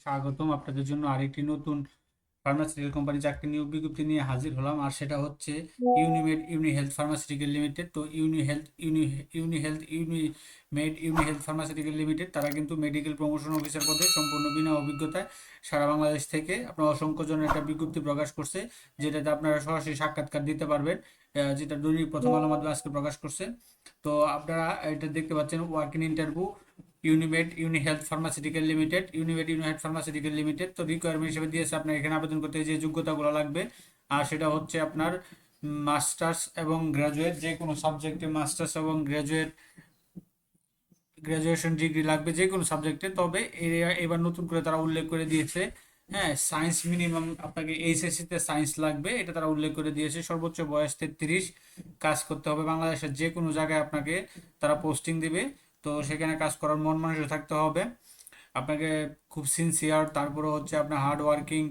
স্বাগতম। আপনাদের জন্য আরেকটি নতুন ফার্মাসিউটিক্যাল কোম্পানি চাকরি নিয়োগ বিজ্ঞপ্তি নিয়ে হাজির হলাম। আর সেটা হচ্ছে Unimed Unihealth pharmaceutical limited. তো ইউনি হেলথ ফার্মাসিউটিক্যাল লিমিটেড তারা কিন্তু মেডিকেল প্রমোশন অফিসার পদে সম্পূর্ণ বিনা অভিজ্ঞতায় সারা বাংলাদেশ থেকে আপনার অসংখ্য জনের একটা বিজ্ঞপ্তি প্রকাশ করছে, যেটাতে আপনারা সরাসরি সাক্ষাৎকার দিতে পারবেন, যেটা দৈনিক প্রথম আলো মাধ্যমে আজকে প্রকাশ করছে। তো আপনারা এটা দেখতে পাচ্ছেন, work in interview Unimed Unihealth pharmaceutical limited. তো রিকোয়ারমেন্ট হিসেবে দিয়েছে আপনার এখানে আবেদন করতে যে যোগ্যতাগুলো লাগবে। আর সেটা হচ্ছে আপনার মাস্টার্স এবং গ্রাজুয়েট, যে কোনো সাবজেক্টে মাস্টার্স এবং গ্রাজুয়েশন ডিগ্রি লাগবে যে কোনো সাবজেক্টে। তবে এবার নতুন করে তারা উল্লেখ করে দিয়েছে, হ্যাঁ, সায়েন্স মিনিমাম আপনাকে এইচএসসিতে সায়েন্স লাগবে, এটা তারা উল্লেখ করে দিয়েছে। সর্বোচ্চ বয়স 33, কাজ করতে হবে বাংলাদেশের যে কোনো জায়গায় আপনাকে তারা পোস্টিং দিবে। তো সেখানে কাজ করার মন মানসিক থাকতে হবে আপনাকে, খুব সিনসিয়ার, তারপরে হচ্ছে আপনার হার্ড ওয়ার্কিং,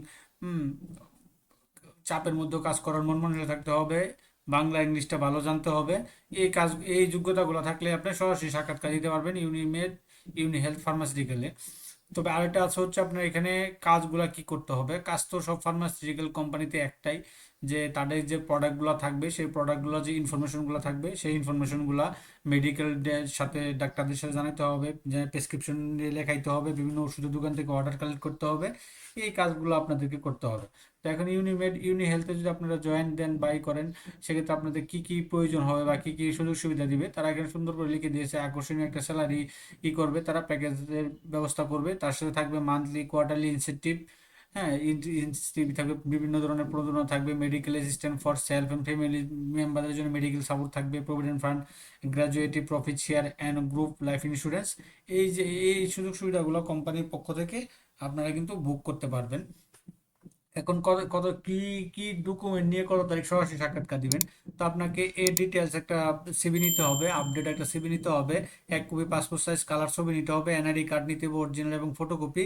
চাপের মধ্যে কাজ করার মন মানসিক থাকতে হবে, বাংলা ইংলিশটা ভালো জানতে হবে। এই যোগ্যতাগুলো থাকলে আপনি সরাসরি সাক্ষাৎকার দিতে পারবেন ইউনি হেলথ ফার্মাসিউটিক্যালে। তবে আরেকটা আছে হচ্ছে আপনার এখানে কাজগুলা কি করতে হবে। কাজ তো সব ফার্মাসিউটিক্যাল কোম্পানিতে একটাই, যে তাদের যে প্রোডাক্টগুলো থাকবে সেই প্রোডাক্টগুলো যে ইনফরমেশনগুলো থাকবে সেই ইনফরমেশনগুলো মেডিকেলদের সাথে ডাক্তারদের সাথে জানাতে হবে, যে প্রেসক্রিপশন লেখাইতে হবে, বিভিন্ন ওষুধের দোকান থেকে অর্ডার কালেক্ট করতে হবে। এই কাজগুলো আপনাদেরকে করতে হবে। তো এখন ইউনি হেলথে যদি আপনারা জয়েন দেন, বাই করেন, সেক্ষেত্রে আপনাদের কি কি প্রয়োজন হবে বা কি কি সুযোগ সুবিধা দিবে তারা এখানে সুন্দর করে লিখে দিয়েছে। আকর্ষণীয় একটা স্যালারি করবে, তারা প্যাকেজের ব্যবস্থা করবে, তার সাথে থাকবে মান্থলি কোয়ার্টারলি ইনসেন্টিভ। হ্যাঁ, ইনসেন্টিভ থাকবে, বিভিন্ন ধরনের প্রণোদনা থাকবে, medical assistant for self and family মেম্বারদের জন্য মেডিকেল সাপোর্ট থাকবে, provident fund, gratuity profit share and group life insurance. এই সুযোগ সুবিধাগুলো কোম্পানির পক্ষ থেকে আপনারা কিন্তু বুক করতে পারবেন। এখন কত কত কি কি ডকুমেন্ট নিয়ে কত তারিখ সরাসরি সাক্ষাৎকার দিবেন। তো আপনাকে এই ডিটেলস একটা সিভি নিতে হবে, আপডেট একটা সিভি নিতে হবে, 1 কপি পাসপোর্ট সাইজ কালার ছবি নিতে হবে, এনআইডি কার্ড নিতে হবে অরিজিনাল এবং ফটোকপি।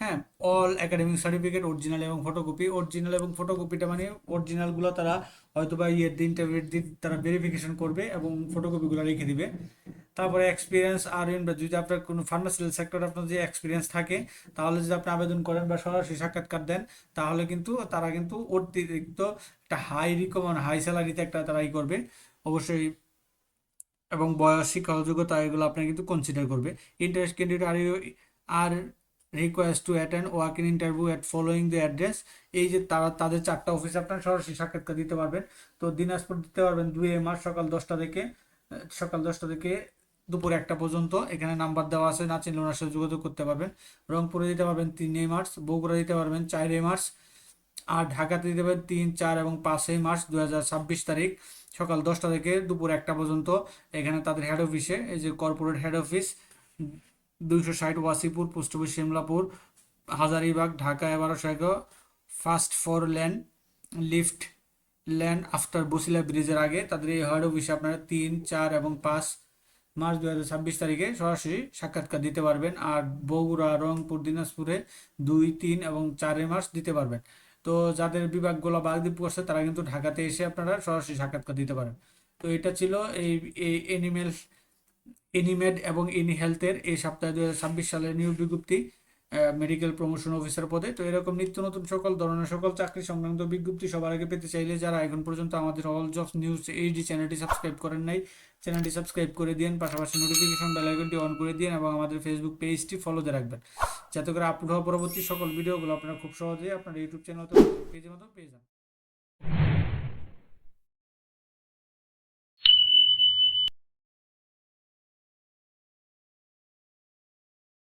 হ্যাঁ, অল একাডেমিক সার্টিফিকেট অরিজিনাল এবং ফটোকপি। অরিজিনাল এবং ফটোকপিটা মানে অরিজিনালগুলো তারা হয়তো বা ইন্টারভিউর দিন তারা ভেরিফিকেশন করবে এবং ফটোকপিগুলো রেখে দিবে। তারপরে এক্সপিরিয়েন্স আর যদি আপনার কোনো ফার্মাসিউটিক্যাল সেক্টরে আপনার যে এক্সপিরিয়েন্স থাকে, তাহলে যদি আপনি আবেদন করেন বা সরাসরি সাক্ষাৎকার দেন, তাহলে কিন্তু তারা কিন্তু অতিরিক্ত একটা হাই স্যালারিতে একটা তারা করবে অবশ্যই। এবং বয়স, শিক্ষাগত যোগ্যতা, এগুলো আপনার কিন্তু কনসিডার করবে। Interest candidate are request to attend work in interview at following the address. এই যে তাদের 4টা অফিসে আপনার সরাসরি সাক্ষাৎকার দিতে পারবেন। তো দিনাজপুর দিতে পারবেন 2 মার্চ সকাল 10টা থেকে দুপুর 1টা পর্যন্ত। এখানে নাম্বার দেওয়া আছে, না চিনলে ওনার সাথে যোগাযোগ করতে পারবেন। রংপুরে দিতে পারবেন 3 মার্চ, বগুড়া দিতে পারবেন 4 মার্চ, আর ঢাকাতে দিতে পারবেন 3, 4 এবং 5 মার্চ 2026 তারিখ, সকাল 10টা থেকে দুপুর 1টা পর্যন্ত। এখানে তাদের হেড অফিসে, এই যে corporate head office, 260 Wasipur, post office Shimlapur, Hazaribagh, Dhaka 1111, first four lane lift land after Basila ব্রিজের আগে। তাদের এই হেড অফিসে আপনারা 3, 4 এবং 5 মার্চ 2026 তারিখে সরাসরি সাক্ষাৎকার দিতে পারবেন। আর বগুড়া, রংপুর, দিনাজপুরে 2, 3 এবং 4 মার্চ দিতে পারবেন। তো যাদের বিভাগগুলো বাদ পড়ছে তারা কিন্তু ঢাকাতে এসে আপনারা সরাসরি সাক্ষাৎকার দিতে পারেন। তো এটা ছিল এই এই এনিমেড এবং ইনি হেলথের এই সপ্তাহে 2026 সালের নিয়োগ বিজ্ঞপ্তি, মেডিকেল প্রমোশন অফিসার পদে। তো এরকম নিত্য নতুন সকল ধরনের সকল চাকরি সংক্রান্ত বিজ্ঞপ্তি সবার আগে পেতে চাইলে যারা এখন পর্যন্ত আমাদের অল জবস নিউজ এইচডি চ্যানেলটি সাবস্ক্রাইব করেন নাই, চ্যানেলটি সাবস্ক্রাইব করে দিন, পাশাপাশি নোটিফিকেশন বেল আইকনটি অন করে দিন এবং আমাদের ফেসবুক পেজটি ফলোতে রাখবেন, যাতে করে আপলোড হওয়া পরবর্তী সকল ভিডিওগুলো আপনারা খুব সহজেই আপনার ইউটিউব চ্যানেল পেজের মতো পেয়ে যান।